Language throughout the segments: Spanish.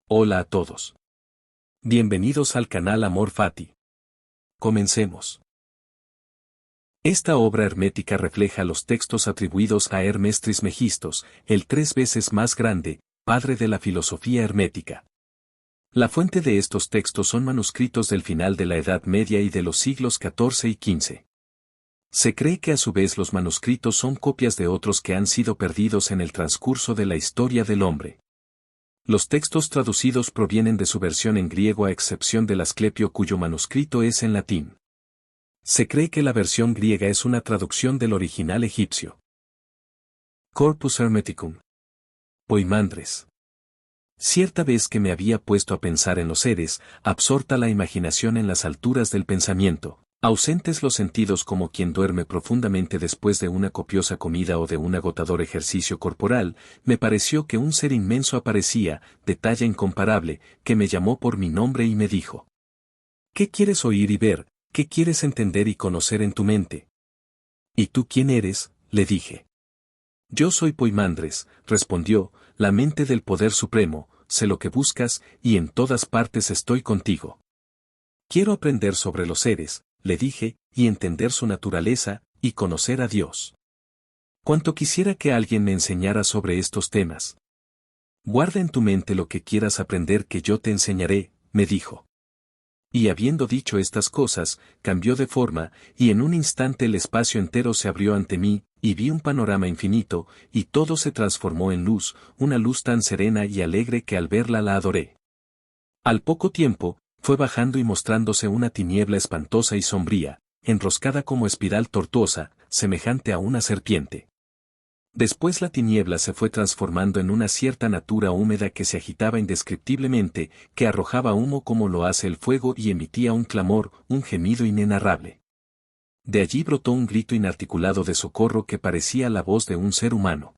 Hola a todos. Bienvenidos al canal Amor Fati. Comencemos. Esta obra hermética refleja los textos atribuidos a Hermes Trismegistos, el 3 veces más grande, padre de la filosofía hermética. La fuente de estos textos son manuscritos del final de la Edad Media y de los siglos XIV y XV. Se cree que a su vez los manuscritos son copias de otros que han sido perdidos en el transcurso de la historia del hombre. Los textos traducidos provienen de su versión en griego a excepción del Asclepio cuyo manuscrito es en latín. Se cree que la versión griega es una traducción del original egipcio. Corpus Hermeticum. Poimandres. Cierta vez que me había puesto a pensar en los seres, absorta la imaginación en las alturas del pensamiento, ausentes los sentidos como quien duerme profundamente después de una copiosa comida o de un agotador ejercicio corporal, me pareció que un ser inmenso aparecía, de talla incomparable, que me llamó por mi nombre y me dijo: ¿Qué quieres oír y ver? ¿Qué quieres entender y conocer en tu mente? ¿Y tú quién eres?, le dije. Yo soy Poimandres, respondió, la mente del poder supremo, sé lo que buscas, y en todas partes estoy contigo. Quiero aprender sobre los seres, le dije, y entender su naturaleza, y conocer a Dios. Cuánto quisiera que alguien me enseñara sobre estos temas. Guarda en tu mente lo que quieras aprender que yo te enseñaré, me dijo. Y habiendo dicho estas cosas, cambió de forma, y en un instante el espacio entero se abrió ante mí, y vi un panorama infinito, y todo se transformó en luz, una luz tan serena y alegre que al verla la adoré. Al poco tiempo, fue bajando y mostrándose una tiniebla espantosa y sombría, enroscada como espiral tortuosa, semejante a una serpiente. Después la tiniebla se fue transformando en una cierta natura húmeda que se agitaba indescriptiblemente, que arrojaba humo como lo hace el fuego y emitía un clamor, un gemido inenarrable. De allí brotó un grito inarticulado de socorro que parecía la voz de un ser humano.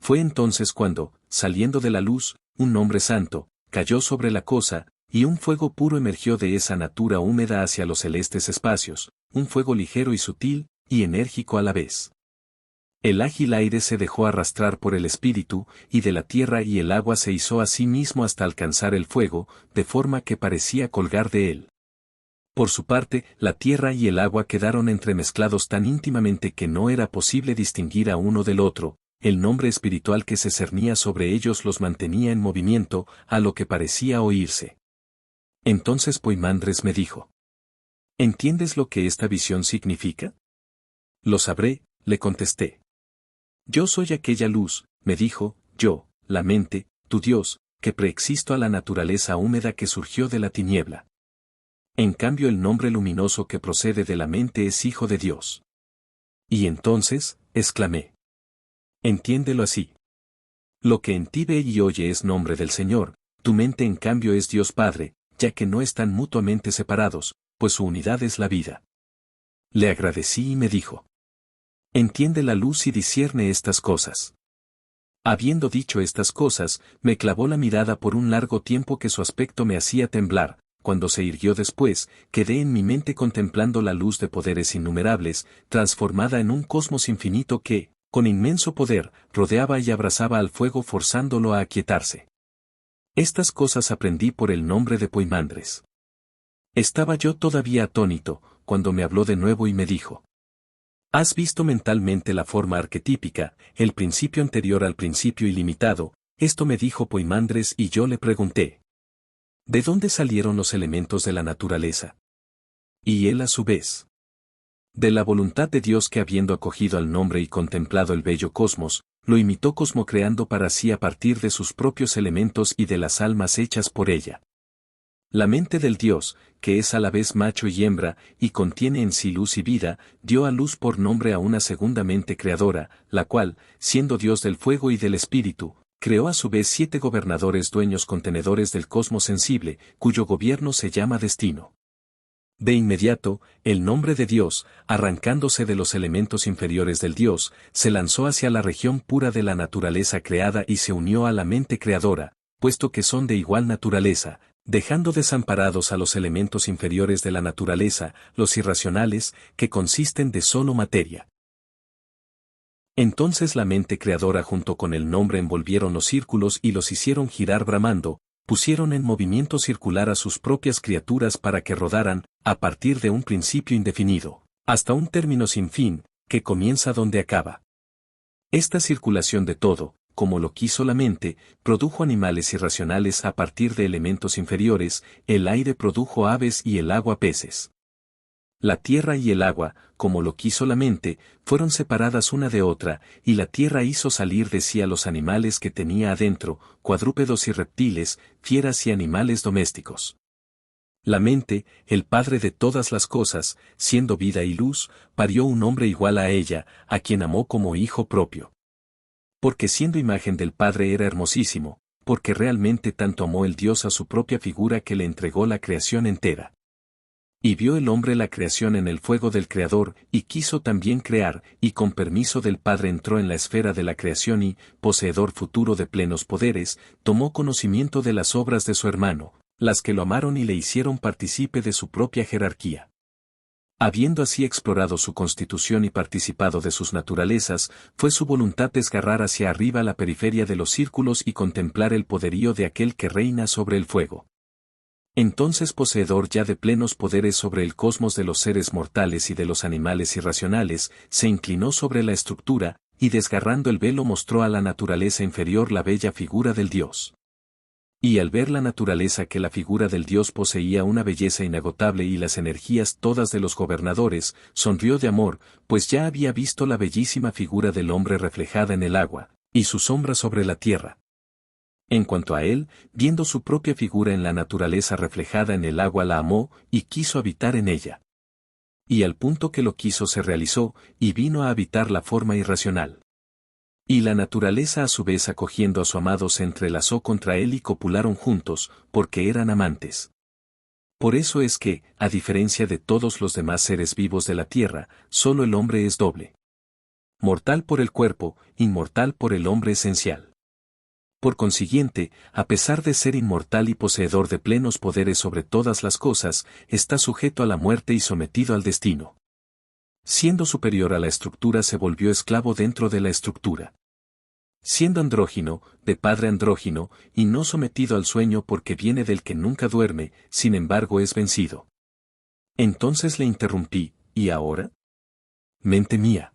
Fue entonces cuando, saliendo de la luz, un nombre santo, cayó sobre la cosa, y un fuego puro emergió de esa natura húmeda hacia los celestes espacios, un fuego ligero y sutil, y enérgico a la vez. El ágil aire se dejó arrastrar por el espíritu, y de la tierra y el agua se izó a sí mismo hasta alcanzar el fuego, de forma que parecía colgar de él. Por su parte, la tierra y el agua quedaron entremezclados tan íntimamente que no era posible distinguir a uno del otro, el nombre espiritual que se cernía sobre ellos los mantenía en movimiento, a lo que parecía oírse. Entonces Poimandres me dijo: ¿Entiendes lo que esta visión significa? Lo sabré, le contesté. Yo soy aquella luz, me dijo, yo, la mente, tu Dios, que preexisto a la naturaleza húmeda que surgió de la tiniebla. En cambio el nombre luminoso que procede de la mente es Hijo de Dios. Y entonces, exclamé. Entiéndelo así. Lo que en ti ve y oye es nombre del Señor, tu mente en cambio es Dios Padre, ya que no están mutuamente separados, pues su unidad es la vida. Le agradecí y me dijo: Entiende la luz y discierne estas cosas. Habiendo dicho estas cosas, me clavó la mirada por un largo tiempo que su aspecto me hacía temblar. Cuando se irguió después, quedé en mi mente contemplando la luz de poderes innumerables, transformada en un cosmos infinito que, con inmenso poder, rodeaba y abrazaba al fuego forzándolo a aquietarse. Estas cosas aprendí por el nombre de Poimandres. Estaba yo todavía atónito, cuando me habló de nuevo y me dijo: ¿Has visto mentalmente la forma arquetípica, el principio anterior al principio ilimitado? Esto me dijo Poimandres y yo le pregunté: ¿de dónde salieron los elementos de la naturaleza? Y él a su vez: de la voluntad de Dios que habiendo acogido al nombre y contemplado el bello cosmos, lo imitó cosmocreando para sí a partir de sus propios elementos y de las almas hechas por ella. La mente del Dios, que es a la vez macho y hembra, y contiene en sí luz y vida, dio a luz por nombre a una segunda mente creadora, la cual, siendo Dios del fuego y del espíritu, creó a su vez 7 gobernadores dueños contenedores del cosmos sensible, cuyo gobierno se llama destino. De inmediato, el nombre de Dios, arrancándose de los elementos inferiores del Dios, se lanzó hacia la región pura de la naturaleza creada y se unió a la mente creadora, puesto que son de igual naturaleza, dejando desamparados a los elementos inferiores de la naturaleza, los irracionales, que consisten de solo materia. Entonces la mente creadora junto con el nombre envolvieron los círculos y los hicieron girar bramando, Pusieron en movimiento circular a sus propias criaturas para que rodaran, a partir de un principio indefinido, hasta un término sin fin, que comienza donde acaba. Esta circulación de todo, como lo quiso la mente, produjo animales irracionales a partir de elementos inferiores, el aire produjo aves y el agua peces. La tierra y el agua, como lo quiso la mente, fueron separadas una de otra, y la tierra hizo salir de sí a los animales que tenía adentro, cuadrúpedos y reptiles, fieras y animales domésticos. La mente, el padre de todas las cosas, siendo vida y luz, parió un hombre igual a ella, a quien amó como hijo propio. Porque siendo imagen del Padre era hermosísimo, porque realmente tanto amó el Dios a su propia figura que le entregó la creación entera. Y vio el hombre la creación en el fuego del Creador, y quiso también crear, y con permiso del Padre entró en la esfera de la creación y, poseedor futuro de plenos poderes, tomó conocimiento de las obras de su hermano, las que lo amaron y le hicieron partícipe de su propia jerarquía. Habiendo así explorado su constitución y participado de sus naturalezas, fue su voluntad desgarrar hacia arriba la periferia de los círculos y contemplar el poderío de aquel que reina sobre el fuego. Entonces, poseedor ya de plenos poderes sobre el cosmos de los seres mortales y de los animales irracionales, se inclinó sobre la estructura, y desgarrando el velo mostró a la naturaleza inferior la bella figura del Dios. Y al ver la naturaleza que la figura del Dios poseía una belleza inagotable y las energías todas de los gobernadores, sonrió de amor, pues ya había visto la bellísima figura del hombre reflejada en el agua, y su sombra sobre la tierra. En cuanto a él, viendo su propia figura en la naturaleza reflejada en el agua la amó, y quiso habitar en ella. Y al punto que lo quiso se realizó, y vino a habitar la forma irracional. Y la naturaleza a su vez acogiendo a su amado se entrelazó contra él y copularon juntos, porque eran amantes. Por eso es que, a diferencia de todos los demás seres vivos de la tierra, solo el hombre es doble. Mortal por el cuerpo, inmortal por el hombre esencial. Por consiguiente, a pesar de ser inmortal y poseedor de plenos poderes sobre todas las cosas, está sujeto a la muerte y sometido al destino. Siendo superior a la estructura se volvió esclavo dentro de la estructura. Siendo andrógino, de padre andrógino, y no sometido al sueño porque viene del que nunca duerme, sin embargo es vencido. Entonces le interrumpí, ¿y ahora? Mente mía.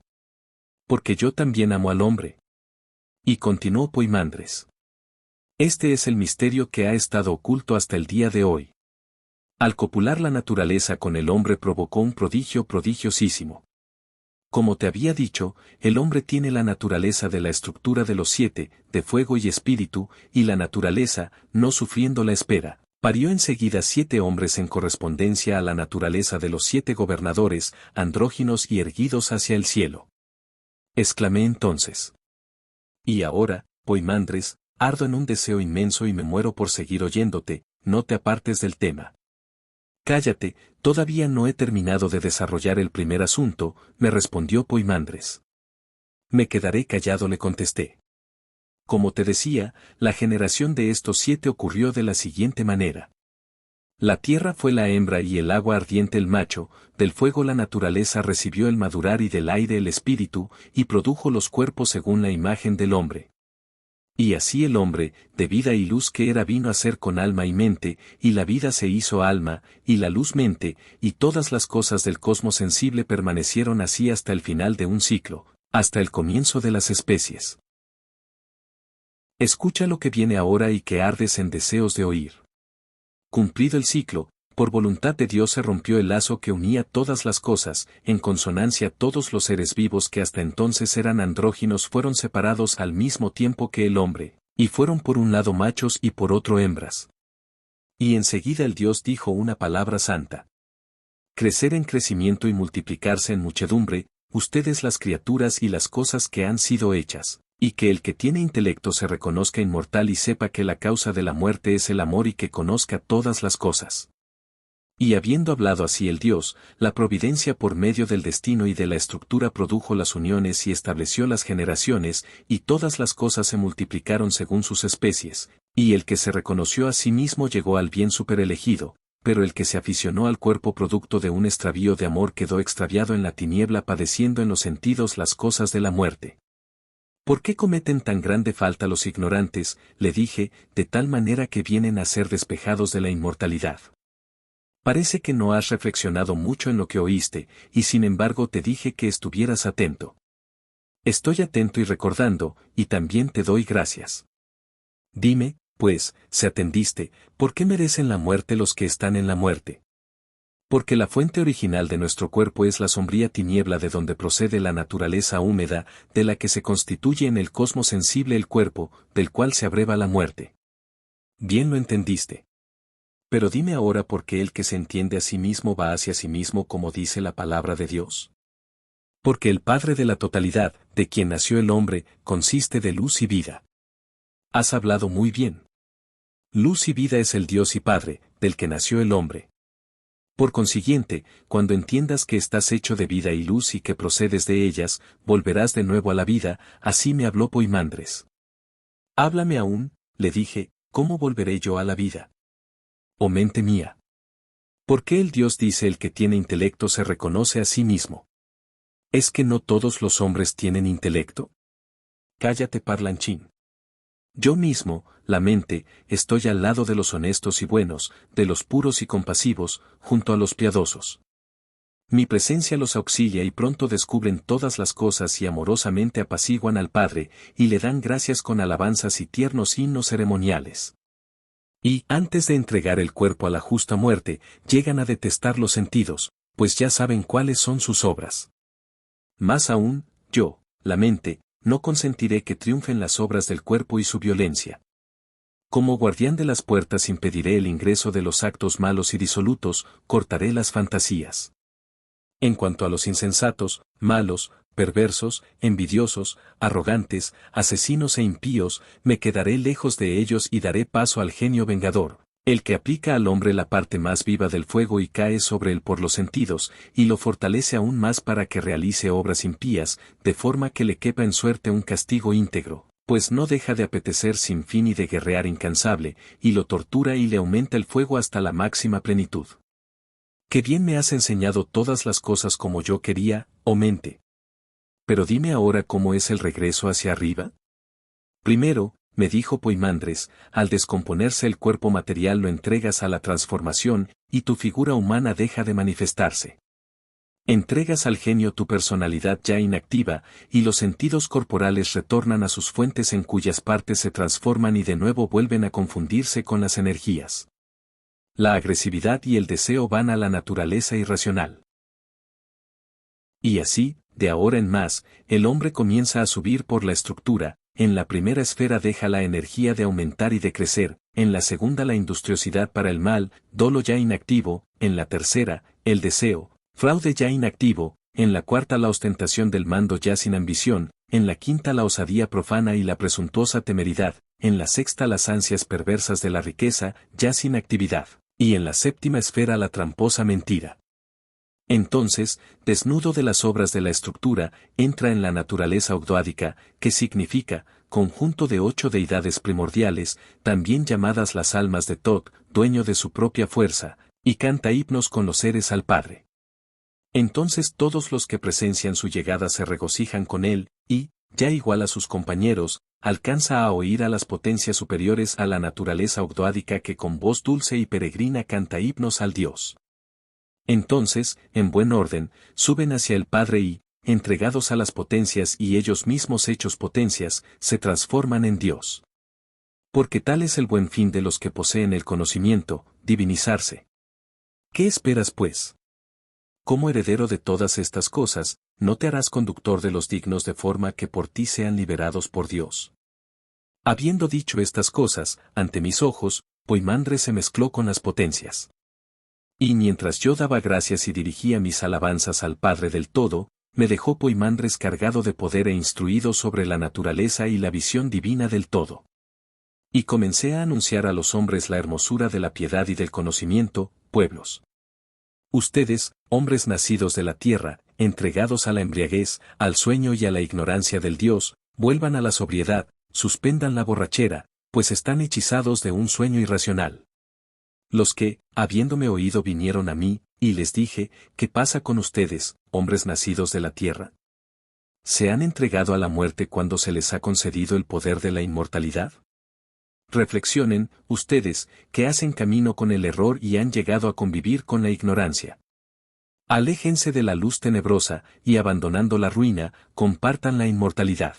Porque yo también amo al hombre. Y continuó Poimandres. Este es el misterio que ha estado oculto hasta el día de hoy. Al copular la naturaleza con el hombre provocó un prodigio prodigiosísimo. Como te había dicho, el hombre tiene la naturaleza de la estructura de los 7, de fuego y espíritu, y la naturaleza, no sufriendo la espera, parió enseguida 7 hombres en correspondencia a la naturaleza de los 7 gobernadores, andróginos y erguidos hacia el cielo. Exclamé entonces. Y ahora, Poimandres, ardo en un deseo inmenso y me muero por seguir oyéndote, no te apartes del tema. Cállate, todavía no he terminado de desarrollar el primer asunto, me respondió Poimandres. Me quedaré callado, le contesté. Como te decía, la generación de estos 7 ocurrió de la siguiente manera. La tierra fue la hembra y el agua ardiente el macho, del fuego la naturaleza recibió el madurar y del aire el espíritu, y produjo los cuerpos según la imagen del hombre. Y así el hombre, de vida y luz que era vino a ser con alma y mente, y la vida se hizo alma, y la luz mente, y todas las cosas del cosmos sensible permanecieron así hasta el final de un ciclo, hasta el comienzo de las especies. Escucha lo que viene ahora y que ardes en deseos de oír. Cumplido el ciclo, por voluntad de Dios se rompió el lazo que unía todas las cosas, en consonancia todos los seres vivos que hasta entonces eran andróginos fueron separados al mismo tiempo que el hombre, y fueron por un lado machos y por otro hembras. Y enseguida el Dios dijo una palabra santa. Crecer en crecimiento y multiplicarse en muchedumbre, ustedes las criaturas y las cosas que han sido hechas. Y que el que tiene intelecto se reconozca inmortal y sepa que la causa de la muerte es el amor y que conozca todas las cosas. Y habiendo hablado así el Dios, la providencia por medio del destino y de la estructura produjo las uniones y estableció las generaciones, y todas las cosas se multiplicaron según sus especies, y el que se reconoció a sí mismo llegó al bien superelegido, pero el que se aficionó al cuerpo producto de un extravío de amor quedó extraviado en la tiniebla padeciendo en los sentidos las cosas de la muerte. ¿Por qué cometen tan grande falta los ignorantes? Le dije, de tal manera que vienen a ser despejados de la inmortalidad. Parece que no has reflexionado mucho en lo que oíste, y sin embargo te dije que estuvieras atento. Estoy atento y recordando, y también te doy gracias. Dime, pues, si atendiste, ¿por qué merecen la muerte los que están en la muerte? Porque la fuente original de nuestro cuerpo es la sombría tiniebla de donde procede la naturaleza húmeda, de la que se constituye en el cosmos sensible el cuerpo, del cual se abreva la muerte. Bien lo entendiste. Pero dime ahora por qué el que se entiende a sí mismo va hacia sí mismo como dice la palabra de Dios. Porque el Padre de la totalidad, de quien nació el hombre, consiste de luz y vida. Has hablado muy bien. Luz y vida es el Dios y Padre, del que nació el hombre. Por consiguiente, cuando entiendas que estás hecho de vida y luz y que procedes de ellas, volverás de nuevo a la vida, así me habló Poimandres. Háblame aún, le dije, ¿cómo volveré yo a la vida? Oh mente mía. ¿Por qué el Dios dice el que tiene intelecto se reconoce a sí mismo? ¿Es que no todos los hombres tienen intelecto? Cállate parlanchín. Yo mismo, la mente, estoy al lado de los honestos y buenos, de los puros y compasivos, junto a los piadosos. Mi presencia los auxilia y pronto descubren todas las cosas y amorosamente apaciguan al Padre, y le dan gracias con alabanzas y tiernos himnos ceremoniales. Y, antes de entregar el cuerpo a la justa muerte, llegan a detestar los sentidos, pues ya saben cuáles son sus obras. Más aún, yo, la mente, no consentiré que triunfen las obras del cuerpo y su violencia. Como guardián de las puertas impediré el ingreso de los actos malos y disolutos, cortaré las fantasías. En cuanto a los insensatos, malos, perversos, envidiosos, arrogantes, asesinos e impíos, me quedaré lejos de ellos y daré paso al genio vengador, el que aplica al hombre la parte más viva del fuego y cae sobre él por los sentidos, y lo fortalece aún más para que realice obras impías, de forma que le quepa en suerte un castigo íntegro, pues no deja de apetecer sin fin y de guerrear incansable, y lo tortura y le aumenta el fuego hasta la máxima plenitud. Qué bien me has enseñado todas las cosas como yo quería, oh mente. Pero dime ahora cómo es el regreso hacia arriba. Primero, me dijo Poimandres, al descomponerse el cuerpo material lo entregas a la transformación, y tu figura humana deja de manifestarse. Entregas al genio tu personalidad ya inactiva, y los sentidos corporales retornan a sus fuentes en cuyas partes se transforman y de nuevo vuelven a confundirse con las energías. La agresividad y el deseo van a la naturaleza irracional. Y así, de ahora en más, el hombre comienza a subir por la estructura. En la primera esfera deja la energía de aumentar y de crecer, en la segunda la industriosidad para el mal, dolo ya inactivo, en la tercera, el deseo, fraude ya inactivo, en la cuarta la ostentación del mando ya sin ambición, en la quinta la osadía profana y la presuntuosa temeridad, en la sexta las ansias perversas de la riqueza, ya sin actividad, y en la séptima esfera la tramposa mentira. Entonces, desnudo de las obras de la estructura, entra en la naturaleza ogdoádica, que significa, conjunto de 8 deidades primordiales, también llamadas las almas de Thoth, dueño de su propia fuerza, y canta himnos con los seres al Padre. Entonces todos los que presencian su llegada se regocijan con él, y, ya igual a sus compañeros, alcanza a oír a las potencias superiores a la naturaleza ogdoádica que con voz dulce y peregrina canta himnos al Dios. Entonces, en buen orden, suben hacia el Padre y, entregados a las potencias y ellos mismos hechos potencias, se transforman en Dios. Porque tal es el buen fin de los que poseen el conocimiento, divinizarse. ¿Qué esperas pues? Como heredero de todas estas cosas, no te harás conductor de los dignos de forma que por ti sean liberados por Dios. Habiendo dicho estas cosas, ante mis ojos, Poimandres se mezcló con las potencias. Y mientras yo daba gracias y dirigía mis alabanzas al Padre del Todo, me dejó Poimandres cargado de poder e instruido sobre la naturaleza y la visión divina del Todo. Y comencé a anunciar a los hombres la hermosura de la piedad y del conocimiento, pueblos. Ustedes, hombres nacidos de la tierra, entregados a la embriaguez, al sueño y a la ignorancia del Dios, vuelvan a la sobriedad, suspendan la borrachera, pues están hechizados de un sueño irracional. Los que, habiéndome oído vinieron a mí, y les dije, ¿qué pasa con ustedes, hombres nacidos de la tierra? ¿Se han entregado a la muerte cuando se les ha concedido el poder de la inmortalidad? Reflexionen, ustedes, que hacen camino con el error y han llegado a convivir con la ignorancia. Aléjense de la luz tenebrosa, y abandonando la ruina, compartan la inmortalidad.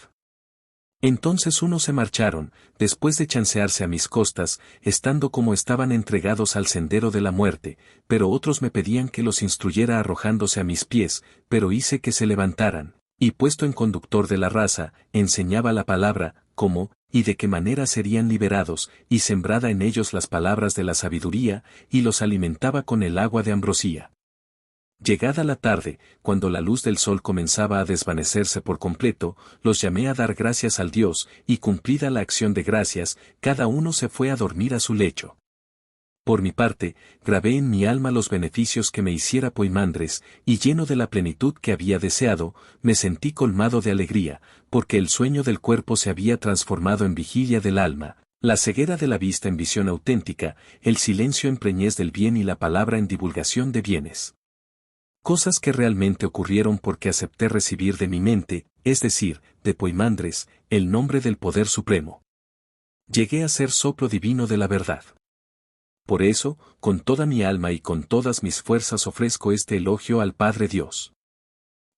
Entonces unos se marcharon, después de chancearse a mis costas, estando como estaban entregados al sendero de la muerte, pero otros me pedían que los instruyera arrojándose a mis pies, pero hice que se levantaran, y puesto en conductor de la raza, enseñaba la palabra, cómo, y de qué manera serían liberados, y sembrada en ellos las palabras de la sabiduría, y los alimentaba con el agua de ambrosía. Llegada la tarde, cuando la luz del sol comenzaba a desvanecerse por completo, los llamé a dar gracias al Dios, y cumplida la acción de gracias, cada uno se fue a dormir a su lecho. Por mi parte, grabé en mi alma los beneficios que me hiciera Poimandres, y lleno de la plenitud que había deseado, me sentí colmado de alegría, porque el sueño del cuerpo se había transformado en vigilia del alma, la ceguera de la vista en visión auténtica, el silencio en preñez del bien y la palabra en divulgación de bienes. Cosas que realmente ocurrieron porque acepté recibir de mi mente, es decir, de Poimandres, el nombre del poder supremo. Llegué a ser soplo divino de la verdad. Por eso, con toda mi alma y con todas mis fuerzas ofrezco este elogio al Padre Dios.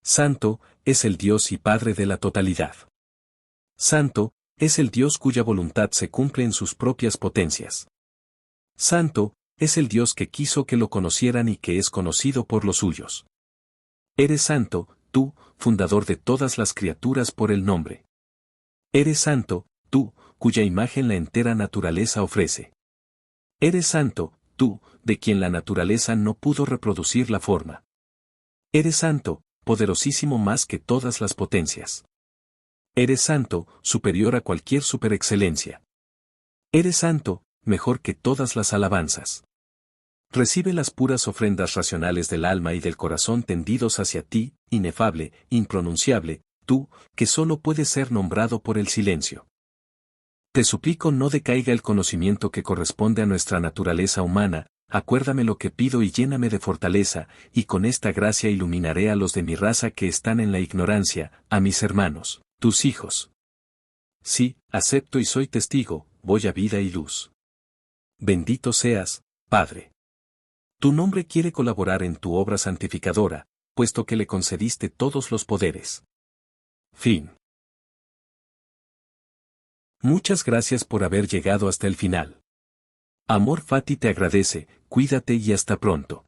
Santo, es el Dios y Padre de la totalidad. Santo, es el Dios cuya voluntad se cumple en sus propias potencias. Santo, es el Dios que quiso que lo conocieran y que es conocido por los suyos. Eres santo, tú, fundador de todas las criaturas por el nombre. Eres santo, tú, cuya imagen la entera naturaleza ofrece. Eres santo, tú, de quien la naturaleza no pudo reproducir la forma. Eres santo, poderosísimo más que todas las potencias. Eres santo, superior a cualquier superexcelencia. Eres santo, mejor que todas las alabanzas. Recibe las puras ofrendas racionales del alma y del corazón tendidos hacia ti, inefable, impronunciable, tú, que solo puedes ser nombrado por el silencio. Te suplico no decaiga el conocimiento que corresponde a nuestra naturaleza humana, acuérdame lo que pido y lléname de fortaleza, y con esta gracia iluminaré a los de mi raza que están en la ignorancia, a mis hermanos, tus hijos. Sí, acepto y soy testigo, voy a vida y luz. Bendito seas, Padre. Tu nombre quiere colaborar en tu obra santificadora, puesto que le concediste todos los poderes. Fin. Muchas gracias por haber llegado hasta el final. Amor Fati te agradece, cuídate y hasta pronto.